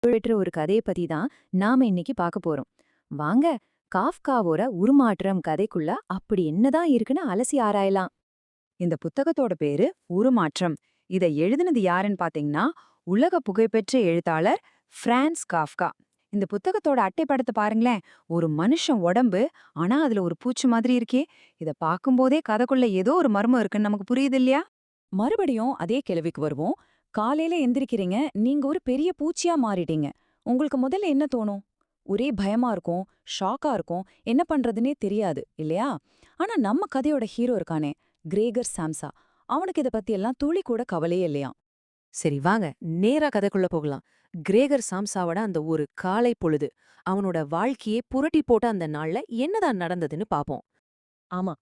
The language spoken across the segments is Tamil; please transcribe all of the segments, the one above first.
பெற்ற ஒரு கதையை பத்தி தான் நாம இன்னைக்கு பார்க்க போறோம். வாங்க, காஃப்காவோட உருமாற்றம் கதைக்குள்ள அப்படி என்னதான் இருக்குன்னு அலசி ஆராயலாம். இந்த புத்தகத்தோட பேரு உருமாற்றம். இதை எழுதினது யாருன்னு பாத்தீங்கன்னா, உலக புகழ்பெற்ற எழுத்தாளர் பிரான்ஸ் காஃப்கா. இந்த புத்தகத்தோட அட்டை படத்தை பாருங்களேன். ஒரு மனுஷன் உடம்பு, ஆனா அதுல ஒரு பூச்சி மாதிரி இருக்கே. இத பார்க்கும்போதே கதைக்குள்ள ஏதோ ஒரு மர்மம் இருக்குன்னு நமக்கு புரியுது இல்லையா? மறுபடியும் அதே கேள்விக்கு வருவோம். காலையில எந்திரிக்கிறீங்க, நீங்க ஒரு பெரிய பூச்சியா மாறிட்டீங்க. உங்களுக்கு முதல்ல என்ன தோணும்? ஒரே பயமா இருக்கும், ஷாக்கா இருக்கும், என்ன பண்றதுன்னே தெரியாது, இல்லையா? ஆனா நம்ம கதையோட ஹீரோ இருக்கானே, கிரேகர் சாம்சா, அவனுக்கு இத பத்தி எல்லாம் துளி கூட கவலையே இல்லையாம். சரி வாங்க, நேரா கதைக்குள்ள போகலாம். கிரேகர் சாம்சாவோட அந்த ஒரு காலை பொழுது, அவனோட வாழ்க்கையே புரட்டி போட்ட அந்த நாள்ல என்னதான் நடந்ததுன்னு பாப்போம். ஆமா,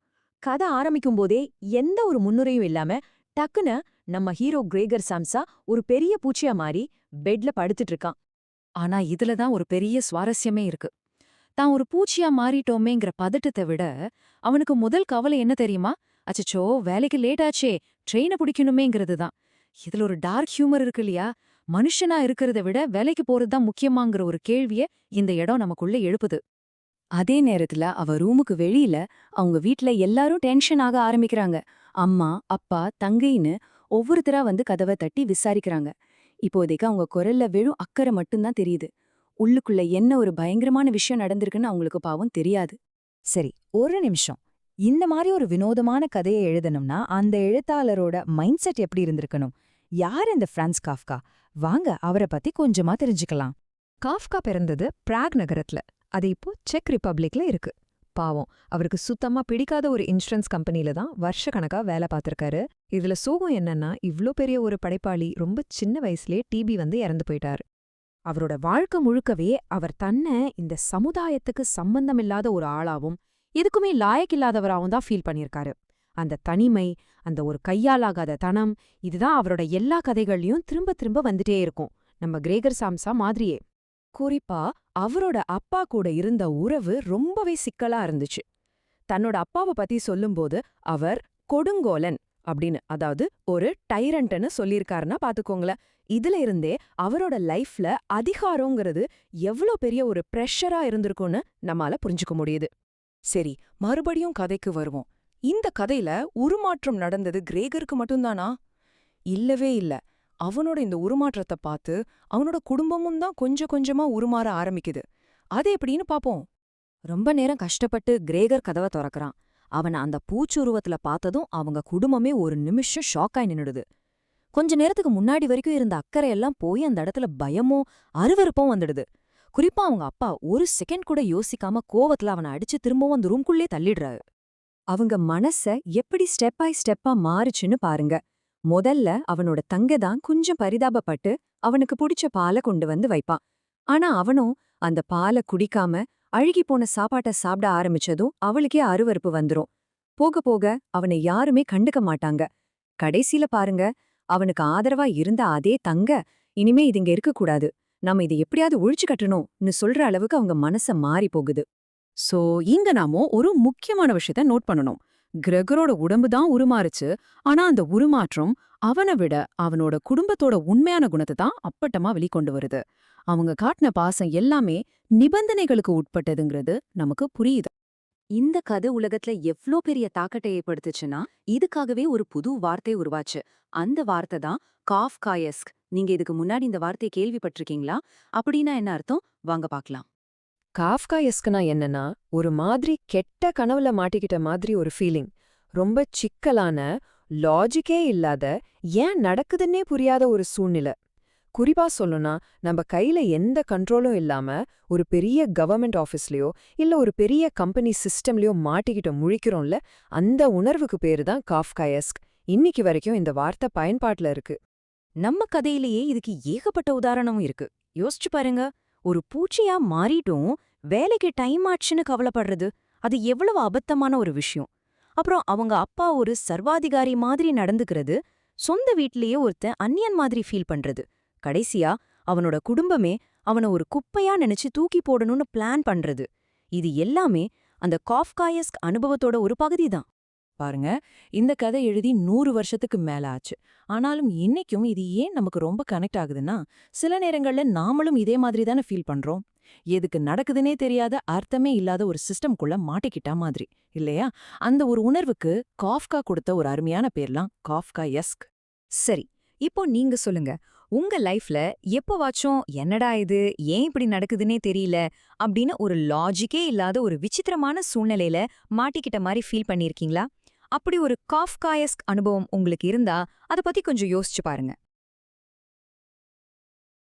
கதை ஆரம்பிக்கும் போதே எந்த ஒரு முன்னுரையும் இல்லாம டக்குன்னு நம்ம ஹீரோ கிரேகர் சாம்சா ஒரு பெரிய பூச்சியா மாறி பெட்ல படுத்துட்டு இருக்கான். ஆனா இதுல தான் ஒரு பெரிய சுவாரஸ்யமே இருக்கு. தான் ஒரு பூச்சியா மாறிட்டோமேங்கிற பதட்டத்தை விட, அவனுக்கு முதல் கவலை என்ன தெரியுமா? அச்சச்சோ, வேலைக்கு லேட் ஆச்சே, ட்ரெயினை பிடிக்கணுமேங்கிறது தான். இதுல ஒரு டார்க் ஹியூமர் இருக்கு இல்லையா? மனுஷனா இருக்கிறத விட வேலைக்கு போறது தான் முக்கியமாங்கிற ஒரு கேள்விய இந்த இடம் நமக்குள்ள எழுப்புது. அதே நேரத்துல அவ ரூமுக்கு வெளியில அவங்க வீட்ல எல்லாரும் டென்ஷன் ஆக ஆரம்பிக்கிறாங்க. அம்மா, அப்பா, தங்கைன்னு ஒவ்வொருத்தரா வந்து கதவை தட்டி விசாரிக்கிறாங்க. இப்போதைக்கு அவங்க குரல்ல வெறும் அக்கறை மட்டும்தான் தெரியுது. உள்ளுக்குள்ள என்ன ஒரு பயங்கரமான விஷயம் நடந்திருக்குன்னு அவங்களுக்கு பாவம் தெரியாது. சரி, ஒரு நிமிஷம். இந்த மாதிரி ஒரு வினோதமான கதையை எழுதணும்னா அந்த எழுத்தாளரோட மைண்ட் செட் எப்படி இருந்திருக்கணும்? யார் இந்த பிரான்ஸ் காஃப்கா? வாங்க, அவரை பத்தி கொஞ்சமா தெரிஞ்சுக்கலாம். காஃப்கா பிறந்தது பிராக் நகரத்துல. அது இப்போ செக் ரிப்பப்ளிக்ல இருக்கு. பாவம், அவருக்கு சுத்தமா பிடிக்காத ஒரு இன்சூரன்ஸ் கம்பெனில தான் வருஷக்கணக்கா வேலை பார்த்திருக்காரு. இதுல சோகம் என்னன்னா, இவ்ளோ பெரிய ஒரு படைப்பாளி ரொம்ப சின்ன வயசுலயே டிபி வந்து இறந்து போயிட்டாரு. அவரோட வாழ்க்கை முழுக்கவே அவர் தன்னை இந்த சமுதாயத்துக்கு சம்பந்தமில்லாத ஒரு ஆளாவும் எதுக்குமே லாயக்கில்லாதவராவும் தான் ஃபீல் பண்ணியிருக்காரு. அந்த தனிமை, அந்த ஒரு கையாலாகாத தனம், இதுதான் அவரோட எல்லா கதைகள்லயும் திரும்ப திரும்ப வந்துட்டே இருக்கும், நம்ம கிரேகர் சாம்சா மாதிரியே. குறிப்பா அவரோட அப்பா கூட இருந்த உறவு ரொம்பவே சிக்கலா இருந்துச்சு. தன்னோட அப்பாவை பத்தி சொல்லும்போது அவர் கொடுங்கோலன் அப்படின்னு, அதாவது ஒரு டைரண்ட்னு சொல்லியிருக்காருன்னா பாத்துக்கோங்களேன். இதுல இருந்தே அவரோட லைஃப்ல அதிகாரங்கிறது எவ்வளோ பெரிய ஒரு ப்ரெஷரா இருந்திருக்கும்னு நம்மால புரிஞ்சுக்க முடியுது. சரி, மறுபடியும் கதைக்கு வருவோம். இந்த கதையில உருமாற்றம் நடந்தது கிரேகருக்கு மட்டும்தானா? இல்லவே இல்ல. அவனோட இந்த உருமாற்றத்தை பார்த்து அவனோட குடும்பமும் தான் கொஞ்சம் கொஞ்சமா உருமாற ஆரம்பிக்குது. அது எப்படின்னு பாப்போம். ரொம்ப நேரம் கஷ்டப்பட்டு கிரேகர் கதவை திறக்கறான். அவனை அந்த பூச்சுருவத்துல பார்த்ததும் அவங்க குடும்பமே ஒரு நிமிஷம் ஷாக்காய் நின்னுடுது. கொஞ்ச நேரத்துக்கு முன்னாடி வரைக்கும் இருந்த அக்கறையெல்லாம் போய் அந்த இடத்துல பயமும் அருவருப்பும் வந்துடுது. குறிப்பா அவங்க அப்பா ஒரு செகண்ட் கூட யோசிக்காம கோவத்துல அவனை அடிச்சு திரும்பவும் அந்த ரூம்குள்ளே தள்ளிடுறாரு. அவங்க மனச எப்படி ஸ்டெப் பை ஸ்டெப்பா மாறுச்சுன்னு பாருங்க. முதல்ல அவனோட தங்க தான் கொஞ்சம் பரிதாபப்பட்டு அவனுக்கு புடிச்ச பாலை கொண்டு வந்து வைப்பான். ஆனா அவனும் அந்த பாலை குடிக்காம அழுகி போன சாப்பாட்ட சாப்பிட ஆரம்பிச்சதும் அவளுக்கே அருவருப்பு வந்துரும். போக போக அவனை யாருமே கண்டுக்க மாட்டாங்க. கடைசில பாருங்க, அவனுக்கு ஆதரவா இருந்த அதே தங்க, இனிமே இது இங்க இருக்கக்கூடாது, நம்ம இதை எப்படியாவது ஒழிச்சு கட்டணும்னு சொல்ற அளவுக்கு அவங்க மனச மாறி போகுது. சோ இங்க நாம ஒரு முக்கியமான விஷயத்த நோட் பண்ணணும். கிரெகரோட உடம்பு தான் உருமாறுச்சு, ஆனா அந்த உருமாற்றம் அவனை விட அவனோட குடும்பத்தோட உண்மையான குணத்தை தான் அப்பட்டமா வெளிக்கொண்டு வருது. அவங்க காட்டின பாசம் எல்லாமே நிபந்தனைகளுக்கு உட்பட்டதுங்கிறது நமக்கு புரியுது. இந்த கதை உலகத்துல எவ்ளோ பெரிய தாக்கத்தை ஏற்படுத்துச்சுன்னா, இதுக்காகவே ஒரு புது வார்த்தை உருவாச்சு. அந்த வார்த்தை தான் காஃப்காயஸ்க். நீங்க இதுக்கு முன்னாடி இந்த வார்த்தையை கேள்விப்பட்டிருக்கீங்களா? அப்படின்னா என்ன அர்த்தம்? வாங்க பார்க்கலாம். காஃப்காயஸ்க்னா என்னன்னா, ஒரு மாதிரி கெட்ட கனவுல மாட்டிக்கிட்ட மாதிரி ஒரு ஃபீலிங். ரொம்ப சிக்கலான, லாஜிக்கே இல்லாத, ஏன் நடக்குதுன்னே புரியாத ஒரு சூழ்நிலை. குறிப்பா சொல்லணும்னா, நம்ம கையில எந்த கண்ட்ரோலும் இல்லாம ஒரு பெரிய கவர்மெண்ட் ஆஃபீஸ்லயோ இல்ல ஒரு பெரிய கம்பெனி சிஸ்டம்லயோ மாட்டிக்கிட்ட முழிக்கிறோம்ல, அந்த உணர்வுக்கு பேரு தான் காஃப்காயஸ்க். இன்னைக்கு வரைக்கும் இந்த வார்த்தை பயன்பாட்டுல இருக்கு. நம்ம கதையிலேயே இதுக்கு ஏகப்பட்ட உதாரணமும் இருக்கு. யோசிச்சு பாருங்க. ஒரு பூச்சியா மாறிட்டும் வேலைக்கு டைம் ஆச்சுன்னு கவலைப்படுறது, அது எவ்வளவு அபத்தமான ஒரு விஷயம். அப்புறம் அவங்க அப்பா ஒரு சர்வாதிகாரி மாதிரி நடந்துக்கிறது, சொந்த வீட்லயே ஒருத்தன் அந்நியன் மாதிரி ஃபீல் பண்றது, கடைசியா அவனோட குடும்பமே அவனை ஒரு குப்பையா நினைச்சு தூக்கி போடணும்னு பிளான் பண்றது, இது எல்லாமே அந்த காஃப்காயஸ்க் அனுபவத்தோட ஒரு பகுதி தான். பாருங்க, இந்த கதை எழுதி 100 வருஷத்துக்கு மேல ஆச்சு. ஆனாலும் இன்னைக்கும் இது ஏன் நமக்கு ரொம்ப கனெக்ட் ஆகுதுன்னா, சில நேரங்கள்ல நாமளும் இதே மாதிரி தானே ஃபீல் பண்றோம். எதுக்கு நடக்குதுன்னே தெரியாத, அர்த்தமே இல்லாத ஒரு சிஸ்டம்குள்ள மாட்டிக்கிட்டா மாதிரி, இல்லையா? அந்த ஒரு உணர்வுக்கு காஃப்கா கொடுத்த ஒரு அருமையான பேர்லாம் காஃப்காயஸ்க். சரி, இப்போ நீங்க சொல்லுங்க. உங்க லைஃப்ல எப்போவாச்சும் என்னடா இது, ஏன் இப்படி நடக்குதுன்னே தெரியல அப்படின்னு ஒரு லாஜிக்கே இல்லாத ஒரு விசித்திரமான சூழ்நிலையில மாட்டிக்கிட்ட மாதிரி ஃபீல் பண்ணியிருக்கீங்களா? அப்படி ஒரு காஃப்காயஸ்க் அனுபவம் உங்களுக்கு இருந்தா, அத பத்தி கொஞ்சம் யோசிச்சு பாருங்க.